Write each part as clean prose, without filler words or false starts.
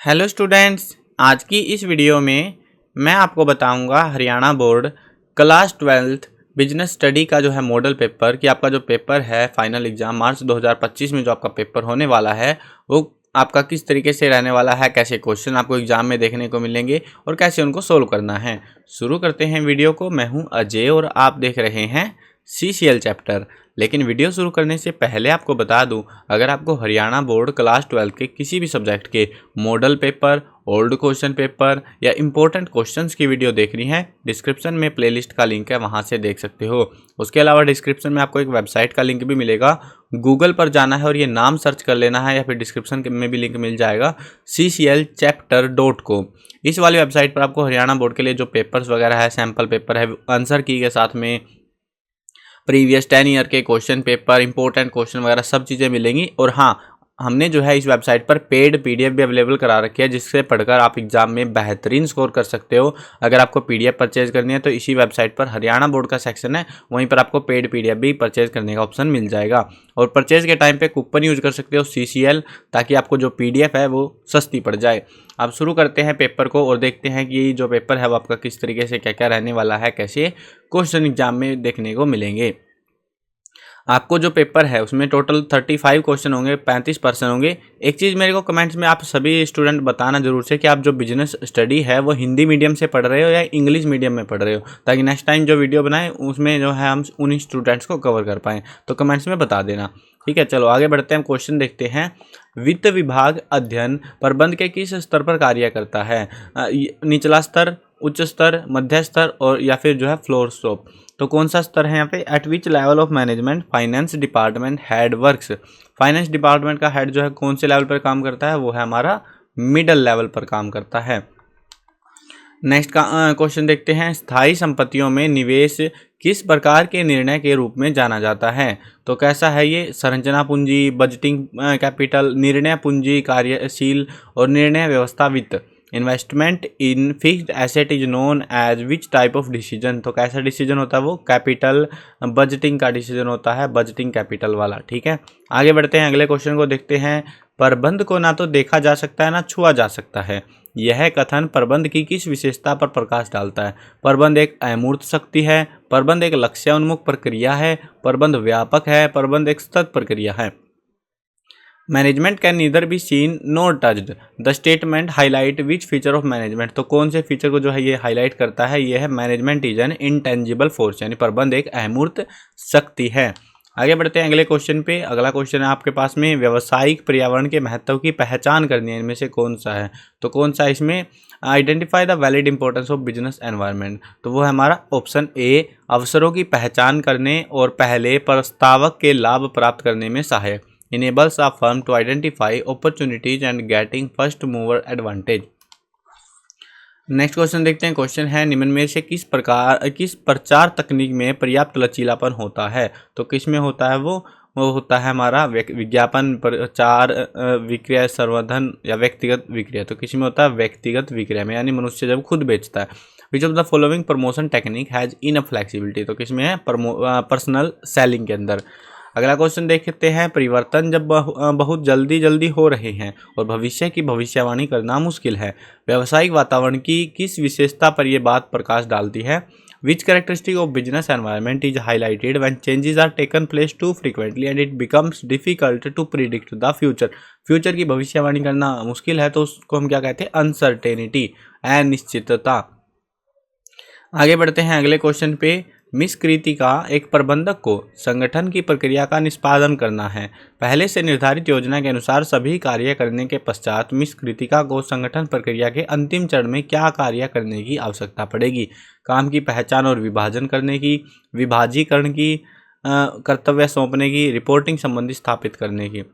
Hello students, आज की इस वीडियो में मैं आपको बताऊंगा Haryana board class 12th business study का जो है मॉडल पेपर कि आपका जो पेपर है फाइनल एग्जाम मार्च 2025 में जो आपका पेपर होने वाला है वो आपका किस तरीके से रहने वाला है, कैसे क्वेश्चन आपको एग्जाम में देखने को मिलेंगे और कैसे उनको सोल्व करना है। शुरू करते हैं वीडियो को। मैं हूं अजय और आप देख रहे हैं CCL चैप्टर। लेकिन वीडियो शुरू करने से पहले आपको बता दूं, अगर आपको हरियाणा बोर्ड क्लास 12 के किसी भी सब्जेक्ट के model paper, old question paper या इंपॉर्टेंट क्वेश्चंस की वीडियो देखनी है, डिस्क्रिप्शन में प्लेलिस्ट का लिंक है, वहां से देख सकते हो। उसके अलावा डिस्क्रिप्शन में आपको एक वेबसाइट का लिंक भी मिलेगा। गूगल पर जाना है और ये नाम सर्च कर लेना है या फिर डिस्क्रिप्शन में भी लिंक मिल जाएगा cclchapter.com। इस वाली वेबसाइट पर आपको हरियाणा बोर्ड के लिए जो पेपर्स वगैरह है, सैम्पल पेपर है, आंसर की के साथ में प्रीवियस 10 ईयर के क्वेश्चन पेपर, इंपॉर्टेंट क्वेश्चन वगैरह सब चीज़ें मिलेंगी। और हाँ, हमने जो है इस वेबसाइट पर पेड PDF भी अवेलेबल करा रखी है, जिससे पढ़कर आप एग्जाम में बेहतरीन स्कोर कर सकते हो। अगर आपको PDF परचेज करनी है तो इसी वेबसाइट पर हरियाणा बोर्ड का सेक्शन है, वहीं पर आपको पेड PDF भी परचेज करने का ऑप्शन मिल जाएगा। और परचेज के टाइम पे कूपन यूज कर सकते हो CCL, ताकि आपको जो PDF है वो सस्ती पड़ जाए। अब शुरू करते हैं पेपर को और देखते हैं कि जो पेपर है वो आपका किस तरीके से क्या क्या रहने वाला है, कैसे क्वेश्चन एग्जाम में देखने को मिलेंगे। आपको जो पेपर है उसमें टोटल 35 क्वेश्चन होंगे, 35% होंगे। एक चीज़ मेरे को कमेंट्स में आप सभी स्टूडेंट बताना जरूर से कि आप जो बिजनेस स्टडी है वो हिंदी मीडियम से पढ़ रहे हो या इंग्लिश मीडियम में पढ़ रहे हो, ताकि नेक्स्ट टाइम जो वीडियो बनाएं उसमें जो है हम उन स्टूडेंट्स को कवर कर पाएँ। तो कमेंट्स में बता देना, ठीक है। चलो आगे बढ़ते हैं, क्वेश्चन देखते हैं। वित्त विभाग अध्ययन प्रबंध के किस स्तर पर कार्य करता है? निचला स्तर, उच्च स्तर, मध्य स्तर और या फिर जो है फ्लोर स्टॉप। तो कौन सा स्तर है यहाँ पे? Eight which level of management finance department head works. Finance department का हेड जो है कौन से लेवल पर काम करता है? वो है हमारा मिडल लेवल पर काम करता है। नेक्स्ट का क्वेश्चन देखते हैं। स्थायी संपत्तियों में निवेश किस प्रकार के निर्णय के रूप में जाना जाता है? तो कैसा है ये? संरचना पूंजी, बजटिंग कैपिटल, निर्णय पूंजी, कार्यशील और निर्णय व्यवस्था वित्त। Investment in fixed asset is known as which type of decision. तो कैसा डिसीजन होता है वो? कैपिटल बजटिंग का डिसीजन होता है, बजटिंग कैपिटल वाला, ठीक है। आगे बढ़ते हैं, अगले क्वेश्चन को देखते हैं। प्रबंध को ना तो देखा जा सकता है ना छुआ जा सकता है, यह कथन प्रबंध की किस विशेषता पर प्रकाश डालता है? प्रबंध एक अमूर्त शक्ति है, प्रबंध एक लक्ष्य उन्मुख प्रक्रिया है, प्रबंध व्यापक है, प्रबंध एक सतत प्रक्रिया है। Management can neither be seen nor touched, the statement highlight which feature of management. तो कौन से फीचर को जो है ये हाईलाइट करता है? ये है management is an intangible force, यानी प्रबंध एक अमूर्त शक्ति है। आगे बढ़ते हैं अगले क्वेश्चन पे। अगला क्वेश्चन है आपके पास में, व्यावसायिक पर्यावरण के महत्व की पहचान करनी है, इनमें से कौन सा है? तो कौन सा इसमें? Identify the valid importance of business environment. तो वो है हमारा ऑप्शन ए, अवसरों की पहचान करने और पहले प्रस्तावक के लाभ प्राप्त करने में सहायक। Enables a firm to identify opportunities and getting first mover advantage. Next question देखते हैं। क्वेश्चन है, निम्न में से किस प्रचार तकनीक में पर्याप्त लचीलापन होता है? तो किस में होता है वो होता है हमारा विज्ञापन, प्रचार, विक्रय, संवर्धन या व्यक्तिगत विक्रय। तो किस में होता है? व्यक्तिगत विक्रय में, यानी मनुष्य जब खुद बेचता है। Which of the following promotion technique has enough flexibility. तो किस में है? पर्सनल सेलिंग के अंदर। अगला क्वेश्चन देखते हैं। परिवर्तन जब बहुत जल्दी जल्दी हो रहे हैं और भविष्य की भविष्यवाणी करना मुश्किल है, व्यावसायिक वातावरण की किस विशेषता पर यह बात प्रकाश डालती है? Which characteristic of business environment is highlighted when changes are taken place too frequently and it becomes difficult to predict the future. Future की भविष्यवाणी करना मुश्किल है तो उसको हम क्या कहते हैं? अनसर्टेनिटी, अनिश्चितता। आगे बढ़ते हैं अगले क्वेश्चन पे। मिस कृतिका एक प्रबंधक को संगठन की प्रक्रिया का निष्पादन करना है। पहले से निर्धारित योजना के अनुसार सभी कार्य करने के पश्चात मिस कृतिका को संगठन प्रक्रिया के अंतिम चरण में क्या कार्य करने की आवश्यकता पड़ेगी? काम की पहचान और विभाजन करने की, विभाजीकरण की, कर्तव्य सौंपने की, रिपोर्टिंग संबंधी स्थापित करने की।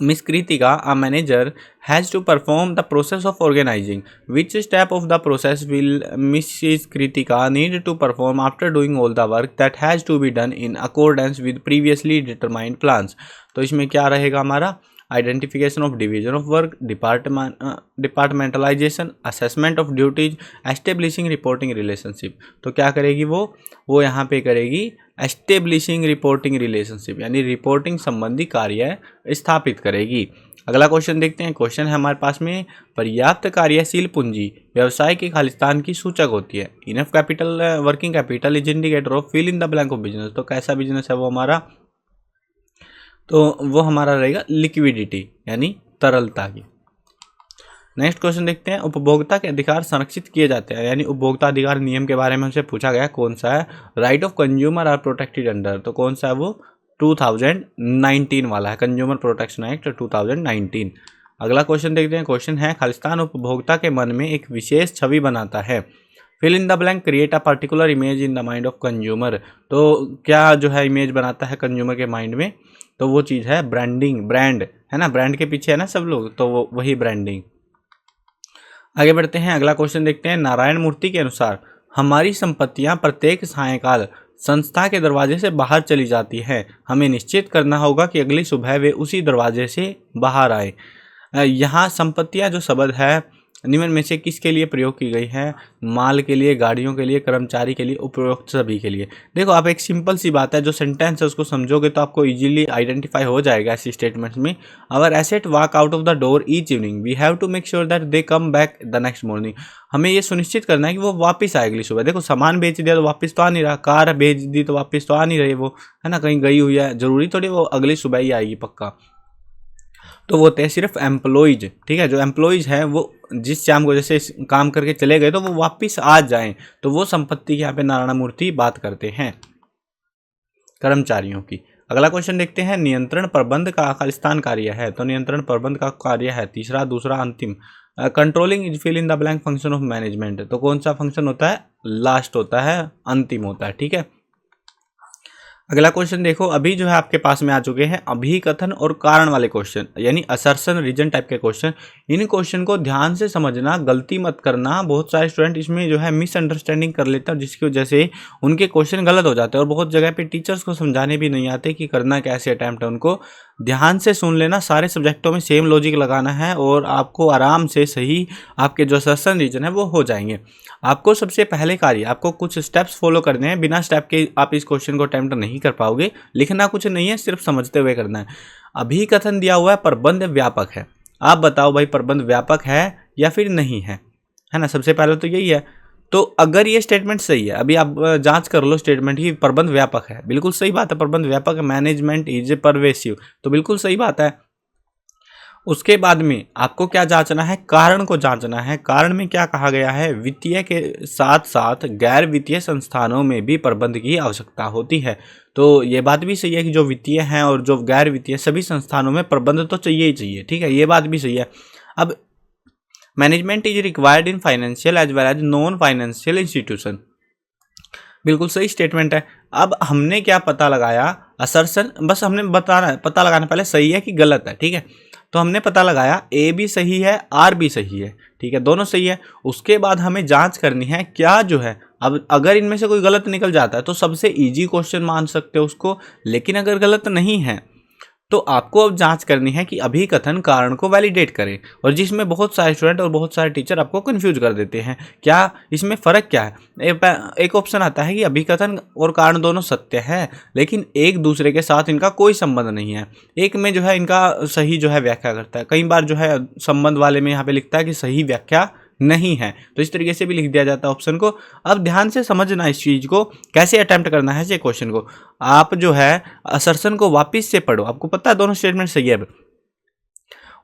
Miss Kritika, a manager, has to perform the process of organizing. Which step of the process will Mrs. Kritika need to perform after doing all the work that has to be done in accordance with previously determined plans? तो इसमें क्या रहेगा हमारा? Identification of division of work, departmentalisation, assessment of duties, establishing reporting relationship. तो क्या करेगी वो यहाँ पे करेगी एस्टेब्लिशिंग रिपोर्टिंग रिलेशनशिप, यानी रिपोर्टिंग संबंधी कार्य स्थापित करेगी। अगला क्वेश्चन देखते हैं। क्वेश्चन है हमारे पास में, पर्याप्त कार्यशील पूंजी व्यवसाय के खालिस्तान की सूचक होती है। Enough capital working capital is indicator of fill in the blank of business. तो कैसा बिजनेस है वो हमारा, तो वो हमारा रहेगा लिक्विडिटी यानी तरलता की। नेक्स्ट क्वेश्चन देखते हैं। उपभोक्ता के अधिकार संरक्षित किए जाते हैं, यानी उपभोक्ता अधिकार नियम के बारे में हमसे पूछा गया, कौन सा है। Right of consumer are protected under, तो कौन सा है वो, 2019 वाला है, कंज्यूमर प्रोटेक्शन एक्ट 2019। अगला क्वेश्चन देखते हैं। क्वेश्चन है, खालिस्तान उपभोक्ता के मन में एक विशेष छवि बनाता है। Fill in the blank, create a particular image in the mind of consumer. तो क्या जो है इमेज बनाता है कंज्यूमर के माइंड में, तो वो चीज़ है ब्रांडिंग, ब्रांड है ना, ब्रांड के पीछे है ना सब लोग, तो वो वही ब्रांडिंग। आगे बढ़ते हैं। अगला क्वेश्चन देखते हैं। नारायण मूर्ति के अनुसार हमारी संपत्तियां प्रत्येक सायंकाल संस्था के दरवाजे से बाहर चली जाती हैं। हमें निश्चित करना होगा कि अगली सुबह वे उसी दरवाजे से बाहर आए। यहाँ संपत्तियां जो शब्द है निम्न में से किसके लिए प्रयोग की गई है। माल के लिए, गाड़ियों के लिए, कर्मचारी के लिए, उपरोक्त सभी के लिए। देखो आप एक सिंपल सी बात है, जो सेंटेंस है उसको समझोगे तो आपको इजीली आइडेंटिफाई हो जाएगा ऐसी स्टेटमेंट्स में। Our asset walk out of the door each evening, we have to make sure that they come back the next morning. हमें ये सुनिश्चित करना है कि वो वापस आए अगली सुबह। देखो सामान बेच दिया तो वापस तो आ नहीं रहा, कार बेच दी तो वापस तो आ नहीं रही वो, है ना, कहीं गई हुई है, जरूरी थोड़ी वो अगली सुबह ही आएगी पक्का। तो वो होते हैं सिर्फ एम्प्लॉइज, ठीक है। जो एम्प्लॉइज हैं वो जिस शाम को जैसे काम करके चले गए तो वो वापस आ जाएं, तो वो संपत्ति की यहाँ पे नारायण मूर्ति बात करते हैं कर्मचारियों की। अगला क्वेश्चन देखते हैं। नियंत्रण प्रबंध का खालिस्तान कार्य है, तो नियंत्रण प्रबंध का कार्य है तीसरा, दूसरा, अंतिम। Controlling is fill in the blank function of management, तो कौन सा फंक्शन होता है, लास्ट होता है, अंतिम होता है, ठीक है। अगला क्वेश्चन देखो, अभी जो है आपके पास में आ चुके हैं अभिकथन और कारण वाले क्वेश्चन, यानी असर्शन रीजन टाइप के क्वेश्चन। इन क्वेश्चन को ध्यान से समझना, गलती मत करना। बहुत सारे स्टूडेंट इसमें जो है मिसअंडरस्टैंडिंग कर लेते हैं, जिसकी वजह से उनके क्वेश्चन गलत हो जाते हैं, और बहुत जगह पे टीचर्स को समझाने भी नहीं आते कि करना कैसे अटैम्प्ट है। उनको ध्यान से सुन लेना, सारे सब्जेक्टों में सेम लॉजिक लगाना है और आपको आराम से सही आपके जो असर्शन रीजन है वो हो जाएंगे। आपको सबसे पहले कार्य, आपको कुछ स्टेप्स फॉलो करने हैं, बिना स्टेप के आप इस क्वेश्चन को अटेम्प्ट नहीं कर पाओगे। लिखना कुछ नहीं है, सिर्फ समझते हुए करना है। अभिकथन दिया हुआ है प्रबंध व्यापक है, आप बताओ भाई प्रबंध व्यापक है या फिर नहीं है ना। सबसे पहले तो यही है। तो अगर ये स्टेटमेंट सही है, अभी आप जांच कर लो स्टेटमेंट की, प्रबंध व्यापक है, बिल्कुल सही बात है, प्रबंध व्यापक है, मैनेजमेंट इज परवेसिव, तो बिल्कुल सही बात है। उसके बाद में आपको क्या जांचना है, कारण को जांचना है। कारण में क्या कहा गया है, वित्तीय के साथ साथ गैर वित्तीय संस्थानों में भी प्रबंध की आवश्यकता होती है। तो ये बात भी सही है कि जो वित्तीय हैं और जो गैर वित्तीय सभी संस्थानों में प्रबंध तो चाहिए ही चाहिए, ठीक है, ये बात भी सही है। अब management is required in financial as well as non financial institution, बिल्कुल सही स्टेटमेंट है। अब हमने क्या पता लगाया, असर्शन, बस हमने पता लगाना पहले सही है कि गलत है, ठीक है। तो हमने पता लगाया ए भी सही है, आर भी सही है, ठीक है, दोनों सही है। उसके बाद हमें जांच करनी है क्या जो है, अब अगर इनमें से कोई गलत निकल जाता है तो सबसे इजी क्वेश्चन मान सकते हो उसको, लेकिन अगर गलत नहीं है तो आपको अब जांच करनी है कि अभिकथन कारण को वैलिडेट करे, और जिसमें बहुत सारे स्टूडेंट और बहुत सारे टीचर आपको कंफ्यूज कर देते हैं। क्या इसमें फ़र्क क्या है, एक ऑप्शन आता है कि अभिकथन और कारण दोनों सत्य है, लेकिन एक दूसरे के साथ इनका कोई संबंध नहीं है। एक में जो है इनका सही जो है व्याख्या करता है, कई बार जो है संबंध वाले में यहाँ पे लिखता है कि सही व्याख्या नहीं है, तो इस तरीके से भी लिख दिया जाता है ऑप्शन को। अब ध्यान से समझना इस चीज़ को, कैसे अटेम्प्ट करना है इस क्वेश्चन को। आप जो है असर्शन को वापस से पढ़ो, आपको पता है दोनों स्टेटमेंट सही है।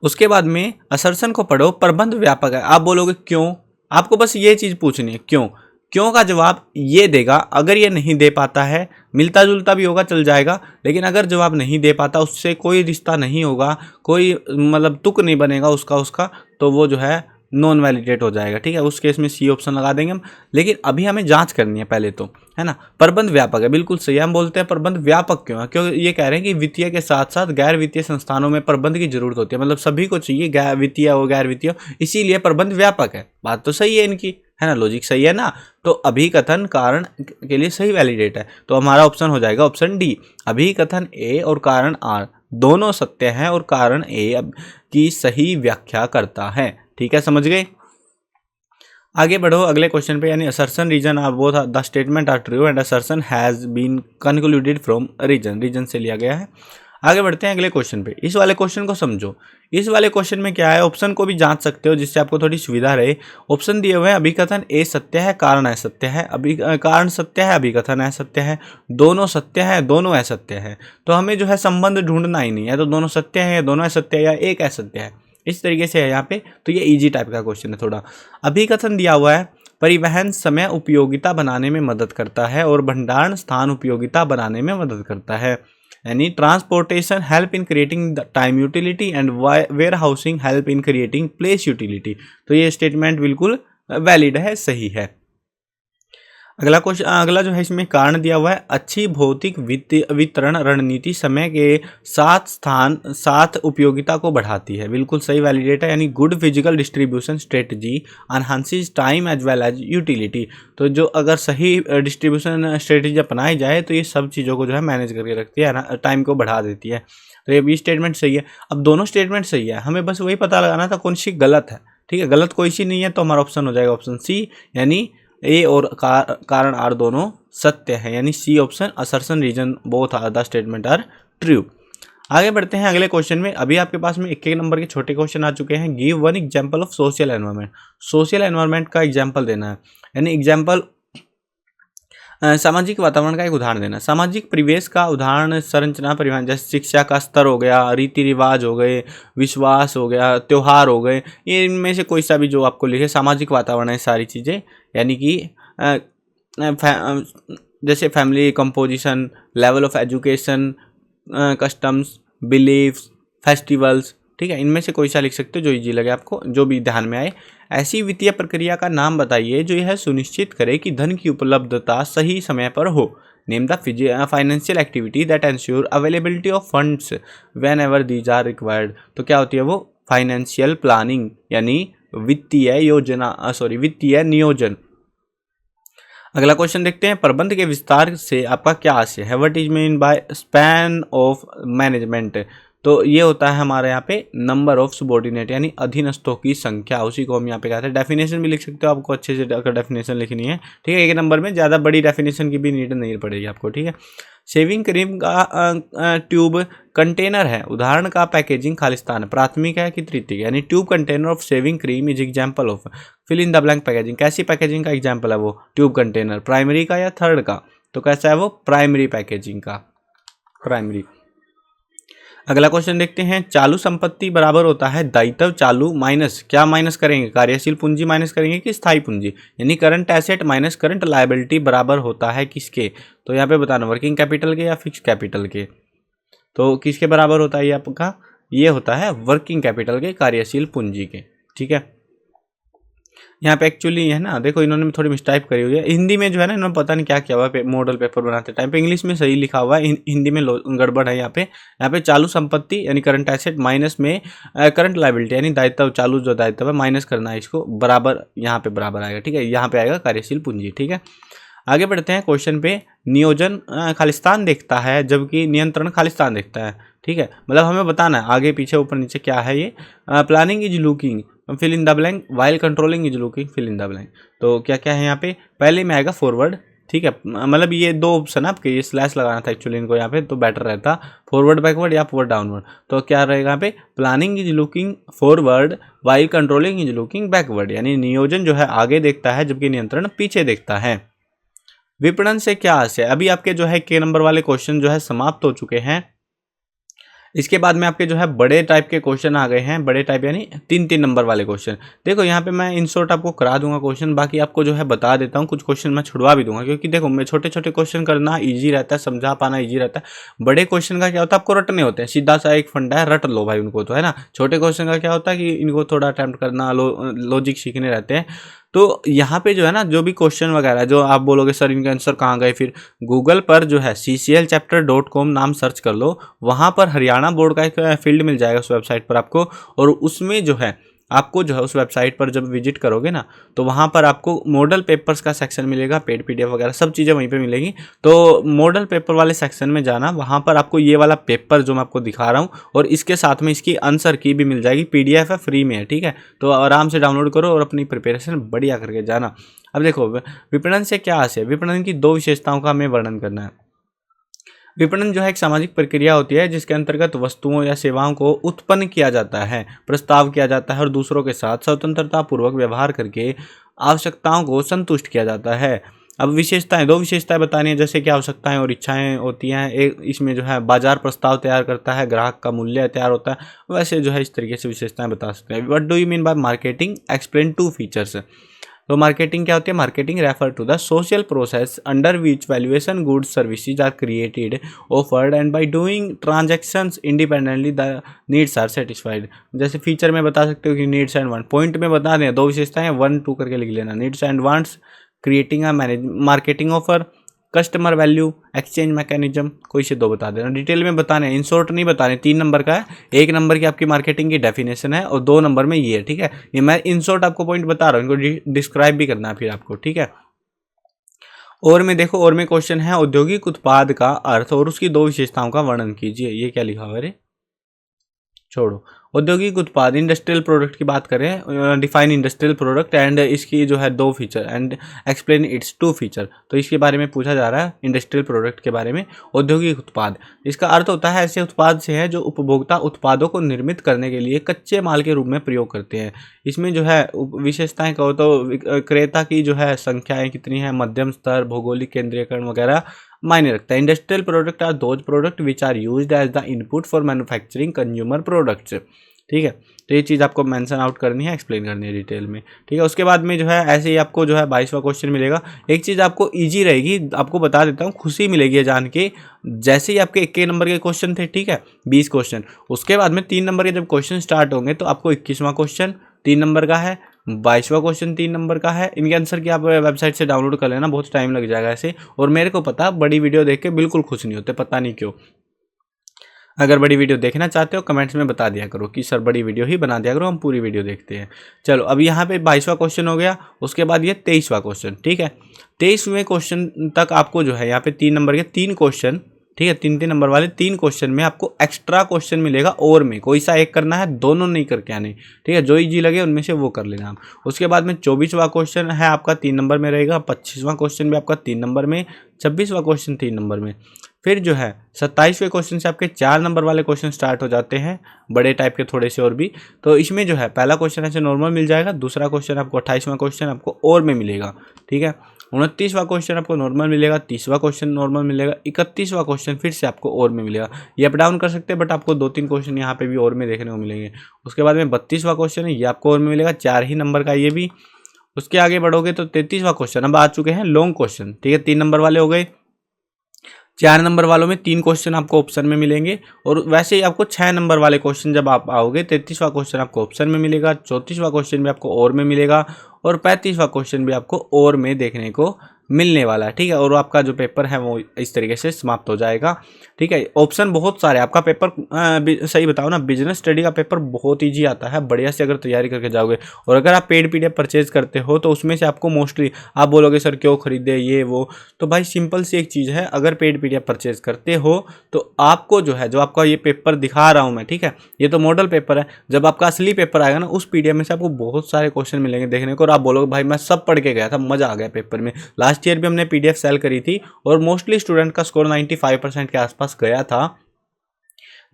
उसके बाद में असर्शन को पढ़ो, प्रबंध व्यापक है। आप बोलोगे क्यों, आपको बस ये चीज़ पूछनी है क्यों। क्यों का जवाब ये देगा, अगर ये नहीं दे पाता है, मिलता जुलता भी होगा चल जाएगा, लेकिन अगर जवाब नहीं दे पाता, उससे कोई रिश्ता नहीं होगा, कोई मतलब तुक नहीं बनेगा उसका, तो वो जो है नॉन वैलिडेट हो जाएगा, ठीक है। उस केस में सी ऑप्शन लगा देंगे हम, लेकिन अभी हमें जांच करनी है पहले तो, है ना। प्रबंध व्यापक है, बिल्कुल सही है। हम बोलते हैं प्रबंध व्यापक क्यों है, क्योंकि ये कह रहे हैं कि वित्तीय के साथ साथ गैर वित्तीय संस्थानों में प्रबंध की जरूरत होती है, मतलब सभी को चाहिए, गैर वित्तीय हो गैर वित्तीय, इसीलिए प्रबंध व्यापक है। बात तो सही है इनकी, है ना, लॉजिक सही है ना। तो अभिकथन कारण के लिए सही वैलिडेट है, तो हमारा ऑप्शन हो जाएगा ऑप्शन डी। अभिकथन ए और कारण आर दोनों सत्य हैं और कारण ए की सही व्याख्या करता है, ठीक है, समझ गए। आगे बढ़ो अगले क्वेश्चन पे, यानी assertion reason are both the statement are true and assertion has been concluded from reason, reason से लिया गया है। आगे बढ़ते हैं अगले क्वेश्चन पे। इस वाले क्वेश्चन को समझो। इस वाले क्वेश्चन में क्या है, ऑप्शन को भी जांच सकते हो जिससे आपको थोड़ी सुविधा रहे। ऑप्शन दिए हुए हैं, अभिकथन ए सत्य है, कारण असत्य है, कारण सत्य है, अभिकथन असत्य है, दोनों सत्य है, दोनों असत्य है। तो हमें जो है संबंध ढूंढना ही नहीं है, तो दोनों सत्य है या दोनों असत्य है या एक असत्य है, इस तरीके से है यहाँ पे। तो ये इजी टाइप का क्वेश्चन है थोड़ा। अभिकथन दिया हुआ है, परिवहन समय उपयोगिता बनाने में मदद करता है और भंडारण स्थान उपयोगिता बनाने में मदद करता है। यानी transportation help in creating the time utility and warehousing help in creating place utility. तो ये स्टेटमेंट बिल्कुल वैलिड है, सही है। अगला क्वेश्चन, अगला जो है इसमें कारण दिया हुआ है, अच्छी भौतिक वितरण रणनीति समय के साथ उपयोगिता को बढ़ाती है। बिल्कुल सही, वैलिडेट है। यानी good physical distribution strategy enhances time as well as utility. तो जो अगर सही डिस्ट्रीब्यूशन स्ट्रेटजी अपनाई जाए तो ये सब चीज़ों को जो है मैनेज करके रखती है ना, टाइम को बढ़ा देती है। तो ये भी स्टेटमेंट सही है। अब दोनों स्टेटमेंट सही है, हमें बस वही पता लगाना था कौन सी गलत है। ठीक है, गलत कोई सी नहीं है तो हमारा ऑप्शन हो जाएगा ऑप्शन सी, यानी ए और कारण आर दोनों सत्य है। यानी C option, assertion reason both are the statement are true. आगे बढ़ते हैं अगले क्वेश्चन में। अभी आपके पास में एक नंबर के छोटे क्वेश्चन आ चुके हैं। Give one example of social environment. Social environment का एग्जांपल देना है, यानी एग्जांपल सामाजिक वातावरण का एक उदाहरण देना। सामाजिक परिवेश का उदाहरण संरचना परिवहन, जैसे शिक्षा का स्तर हो गया, रीति रिवाज हो गए, विश्वास हो गया, त्योहार हो गए, ये इनमें से कोई सा भी जो आपको लिखे, सामाजिक वातावरण है सारी चीज़ें। यानी कि जैसे family composition, level of education, customs, beliefs, festivals. ठीक है, इनमें से कोई सा लिख सकते हो जो इजी लगे आपको, जो भी ध्यान में आए। ऐसी वित्तीय प्रक्रिया का नाम बताइए जो यह सुनिश्चित करे कि धन की उपलब्धता सही समय पर हो। Name the financial activity that ensure availability of funds whenever these are required. तो क्या होती है वो, फाइनेंशियल प्लानिंग, यानी वित्तीय योजना, वित्तीय नियोजन। अगला क्वेश्चन देखते हैं। प्रबंध के विस्तार से आपका क्या आशय है? What is mean by span of management. तो ये होता है हमारे यहाँ पे नंबर ऑफ सबॉर्डिनेट, यानी अधीनस्थों की संख्या, उसी को हम यहाँ पे कहते हैं। डेफिनेशन भी लिख सकते हो आपको अच्छे से, अगर डेफिनेशन लिखनी है। ठीक है, एक नंबर में ज़्यादा बड़ी डेफिनेशन की भी नीड नहीं पड़ेगी आपको। ठीक है, शेविंग क्रीम का ट्यूब कंटेनर है, उदाहरण का पैकेजिंग खालिस्तान, प्राथमिक है कि तृतीयक। यानी tube container of shaving cream is example of, fill in the blank packaging. कैसी पैकेजिंग का एग्जाम्पल है वो ट्यूब कंटेनर, प्राइमरी का या थर्ड का? तो कैसा है वो, प्राइमरी पैकेजिंग का, प्राइमरी। अगला क्वेश्चन देखते हैं। चालू संपत्ति बराबर होता है दायित्व चालू माइनस, क्या माइनस करेंगे, कार्यशील पूंजी माइनस करेंगे कि स्थायी पूंजी। यानी current asset minus current liability बराबर होता है किसके? तो यहाँ पे बताना, वर्किंग कैपिटल के या फिक्स कैपिटल के। तो किसके बराबर होता है ये आपका? ये होता है वर्किंग कैपिटल के, कार्यशील पूंजी के। ठीक है, यहाँ पे एक्चुअली है ना, देखो इन्होंने थोड़ी मिस्टाइप करी हुई है। हिंदी में जो है ना, इन्होंने पता नहीं क्या किया हुआ है, मॉडल पेपर बनाते टाइम पे इंग्लिश में सही लिखा हुआ है, हिंदी में गड़बड़ है। यहाँ पे चालू संपत्ति यानी करंट एसेट माइनस में करंट लायबिलिटी यानी दायित्व, चालू जो दायित्व है माइनस करना है इसको, बराबर यहाँ पे बराबर आएगा। ठीक है, यहाँ पे आएगा कार्यशील पूंजी। ठीक है, आगे बढ़ते हैं क्वेश्चन पे। नियोजन खालिस्तान देखता है जबकि नियंत्रण खालिस्तान देखता है। ठीक है, मतलब हमें बताना है आगे पीछे ऊपर नीचे क्या है ये। Planning is looking fill in the blank, while controlling is looking fill in the blank. तो क्या क्या है यहाँ पे? पहले में आएगा फॉरवर्ड। ठीक है, मतलब ये दो ऑप्शन आपके, ये स्लैश लगाना था एक्चुअली इनको यहाँ पे, तो बेटर रहता फॉरवर्ड बैकवर्ड या फॉरवर्ड डाउनवर्ड। तो क्या रहेगा यहाँ पे? Planning is looking forward while controlling is looking backward. यानी नियोजन जो है आगे देखता है जबकि नियंत्रण पीछे देखता है। विपणन से क्या आशय? अभी आपके जो है के नंबर वाले क्वेश्चन जो है समाप्त हो चुके हैं। इसके बाद में आपके जो है बड़े टाइप के क्वेश्चन आ गए हैं, बड़े टाइप यानी 3-3 नंबर वाले क्वेश्चन। देखो यहाँ पे मैं इन शॉर्ट आपको करा दूंगा क्वेश्चन, बाकी आपको जो है बता देता हूँ, कुछ क्वेश्चन मैं छुड़वा भी दूंगा, क्योंकि देखो मैं छोटे छोटे क्वेश्चन करना इजी रहता है, समझा पाना इजी रहता है। बड़े क्वेश्चन का क्या होता है, आपको रटने होते हैं, सीधा सा एक फंडा है, रट लो भाई उनको, तो है ना। छोटे क्वेश्चन का क्या होता है कि इनको थोड़ा अटैम्प्ट करना, लॉजिक सीखने रहते हैं। तो यहाँ पे जो है ना, जो भी क्वेश्चन वगैरह जो आप बोलोगे सर इनके आंसर कहाँ गए, फिर गूगल पर जो है cclchapter.com नाम सर्च कर लो, वहाँ पर हरियाणा बोर्ड का एक फील्ड मिल जाएगा उस वेबसाइट पर आपको, और उसमें जो है आपको जो है उस वेबसाइट पर जब विजिट करोगे ना, तो वहाँ पर आपको मॉडल पेपर्स का सेक्शन मिलेगा, पेड PDF वगैरह सब चीज़ें वहीं पे मिलेगी। तो मॉडल पेपर वाले सेक्शन में जाना, वहाँ पर आपको ये वाला पेपर जो मैं आपको दिखा रहा हूँ और इसके साथ में इसकी आंसर की भी मिल जाएगी, PDF है, फ्री में है। ठीक है, तो आराम से डाउनलोड करो और अपनी प्रिपरेशन बढ़िया करके जाना। अब देखो विपणन से क्या आशय? विपणन की 2 विशेषताओं का हमें वर्णन करना है। विपणन जो है एक सामाजिक प्रक्रिया होती है जिसके अंतर्गत वस्तुओं या सेवाओं को उत्पन्न किया जाता है, प्रस्ताव किया जाता है और दूसरों के साथ स्वतंत्रता पूर्वक व्यवहार करके आवश्यकताओं को संतुष्ट किया जाता है। अब विशेषताएं, दो विशेषताएं बतानी है, जैसे कि आवश्यकताएं और इच्छाएं होती हैं। एक इसमें जो है बाजार प्रस्ताव तैयार करता है, ग्राहक का मूल्य तैयार होता है, वैसे जो है इस तरीके से विशेषताएं बता सकते हैं। What do you mean by marketing? Explain two features. तो मार्केटिंग क्या होती है? Marketing refer to the social process under which valuation goods services are created, offered and by doing transactions independently the needs are satisfied. जैसे feature में बता सकते हो कि नीड्स एंड वांट, पॉइंट में बता दें, दो विशेषताएं 1 2 करके लिख लेना। Needs and wants, creating a marketing offer, customer value, exchange mechanism, कोई से दो बता देना। डिटेल में बताने, इन शॉर्ट नहीं बताने। 3 नंबर का है, 1 नंबर की आपकी मार्केटिंग की डेफिनेशन है और 2 नंबर में ये है, ठीक है। ये मैं इन शॉर्ट आपको पॉइंट बता रहा हूँ, इनको डिस्क्राइब भी करना है फिर आपको, ठीक है। और में देखो, और में क्वेश्चन है औद्योगिक उत्पाद का अर्थ और उसकी 2 विशेषताओं का वर्णन कीजिए। ये क्या लिखा हुआ है? छोड़ो। औद्योगिक उत्पाद, इंडस्ट्रियल प्रोडक्ट की बात करें, डिफाइन इंडस्ट्रियल प्रोडक्ट एंड इसकी जो है 2 feature and explain it's 2 feature. तो इसके बारे में पूछा जा रहा है, इंडस्ट्रियल प्रोडक्ट के बारे में। औद्योगिक उत्पाद, इसका अर्थ होता है ऐसे उत्पाद से है जो उपभोक्ता उत्पादों को निर्मित करने के लिए कच्चे माल के रूप में प्रयोग करते हैं। इसमें जो है विशेषताएं कहो तो क्रेता की जो है संख्याएं कितनी है, मध्यम स्तर, भौगोलिक केंद्रीकरण वगैरह मायने रखता है। Industrial product are those product which are used as the input for manufacturing consumer products, ठीक है। तो ये चीज़ आपको मेंशन आउट करनी है, एक्सप्लेन करनी है डिटेल में, ठीक है। उसके बाद में जो है ऐसे ही आपको जो है 22वां क्वेश्चन मिलेगा। एक चीज़ आपको इजी रहेगी, आपको बता देता हूँ, खुशी मिलेगी ये जान के। जैसे ही आपके 21 नंबर के क्वेश्चन थे, ठीक है, 20 क्वेश्चन, उसके बाद में 3 नंबर के जब क्वेश्चन स्टार्ट होंगे तो आपको 21वां क्वेश्चन 3 नंबर का है, 22वां क्वेश्चन 3 नंबर का है। इनके आंसर की आप वेबसाइट से डाउनलोड कर लेना, बहुत टाइम लग जाएगा ऐसे। और मेरे को पता, बड़ी वीडियो देख के बिल्कुल खुश नहीं होते, पता नहीं क्यों। अगर बड़ी वीडियो देखना चाहते हो कमेंट्स में बता दिया करो कि सर बड़ी वीडियो ही बना दिया करो, हम पूरी वीडियो देखते हैं। चलो, अब यहाँ पे 22वां क्वेश्चन हो गया, उसके बाद ये 23वां क्वेश्चन, ठीक है। 23वें क्वेश्चन तक आपको जो है यहाँ पे 3 नंबर के 3 क्वेश्चन, ठीक है, 3 नंबर वाले 3 क्वेश्चन में आपको एक्स्ट्रा क्वेश्चन मिलेगा। और में कोई सा एक करना है, दोनों नहीं करके आने, ठीक है। जो इजी लगे उनमें से वो कर लेना आप। उसके बाद में 24वां क्वेश्चन है आपका 3 नंबर में रहेगा, 25वां क्वेश्चन भी आपका 3 नंबर में, 26वां क्वेश्चन 3 नंबर में। फिर जो है 27वें क्वेश्चन से आपके 4 नंबर वाले क्वेश्चन स्टार्ट हो जाते हैं, बड़े टाइप के थोड़े से और भी। तो इसमें जो है पहला क्वेश्चन ऐसे नॉर्मल मिल जाएगा, दूसरा क्वेश्चन आपको 28वां क्वेश्चन आपको और में मिलेगा, ठीक है। 29वां क्वेश्चन आपको नॉर्मल मिलेगा, 30वां क्वेश्चन नॉर्मल मिलेगा, 31वां क्वेश्चन फिर से आपको और में मिलेगा। ये अप डाउन कर सकते हैं, बट आपको 2-3 क्वेश्चन यहाँ पे भी और में देखने को मिलेंगे। उसके बाद में 32वां क्वेश्चन है, ये आपको और में मिलेगा, 4 ही नंबर का ये भी। उसके आगे बढ़ोगे तो 33वां क्वेश्चन अब आ चुके हैं लॉन्ग क्वेश्चन, ठीक है। 3 नंबर वाले हो गए, 4 नंबर वालों में 3 क्वेश्चन आपको ऑप्शन में मिलेंगे। और वैसे ही आपको 6 नंबर वाले क्वेश्चन जब आप आओगे, 33वां क्वेश्चन आपको ऑप्शन में मिलेगा, 34वां क्वेश्चन भी आपको और में मिलेगा और 35वां क्वेश्चन भी आपको और में देखने को मिलने वाला है, ठीक है। और आपका जो पेपर है वो इस तरीके से समाप्त हो जाएगा, ठीक है। ऑप्शन बहुत सारे, आपका पेपर सही बताओ ना, बिजनेस स्टडी का पेपर बहुत ईजी आता है, बढ़िया से अगर तैयारी करके जाओगे। और अगर आप पेड PDF परचेज करते हो तो उसमें से आपको मोस्टली, आप बोलोगे सर क्यों खरीदे ये वो, तो भाई सिंपल सी एक चीज़ है, अगर पेड PDF परचेज करते हो तो आपको जो है, जो आपका ये पेपर दिखा रहा हूँ मैं, ठीक है, ये तो मॉडल पेपर है, जब आपका असली पेपर आएगा ना, उस PDF में से आपको बहुत सारे क्वेश्चन मिलेंगे देखने को। और आप बोलोगे भाई मैं सब पढ़ के गया था, मज़ा आ गया पेपर में। लास्ट ईयर भी हमने PDF सेल करी थी और मोस्टली स्टूडेंट का स्कोर 95% के आसपास गया था।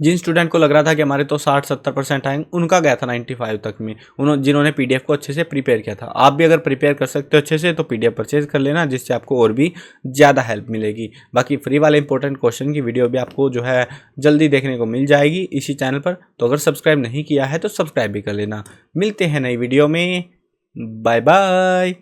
जिन स्टूडेंट को लग रहा था कि हमारे तो 60-70% आएंगे, उनका गया था 95 तक में, जिन्होंने PDF को अच्छे से प्रिपेयर किया था। आप भी अगर प्रिपेयर कर सकते हो अच्छे से तो PDF परचेज कर लेना, जिससे आपको और भी ज़्यादा हेल्प मिलेगी। बाकी फ्री वाले इंपॉर्टेंट क्वेश्चन की वीडियो भी आपको जो है जल्दी देखने को मिल जाएगी इसी चैनल पर। तो अगर सब्सक्राइब नहीं किया है तो सब्सक्राइब भी कर लेना। मिलते हैं नई वीडियो में, बाय बाय।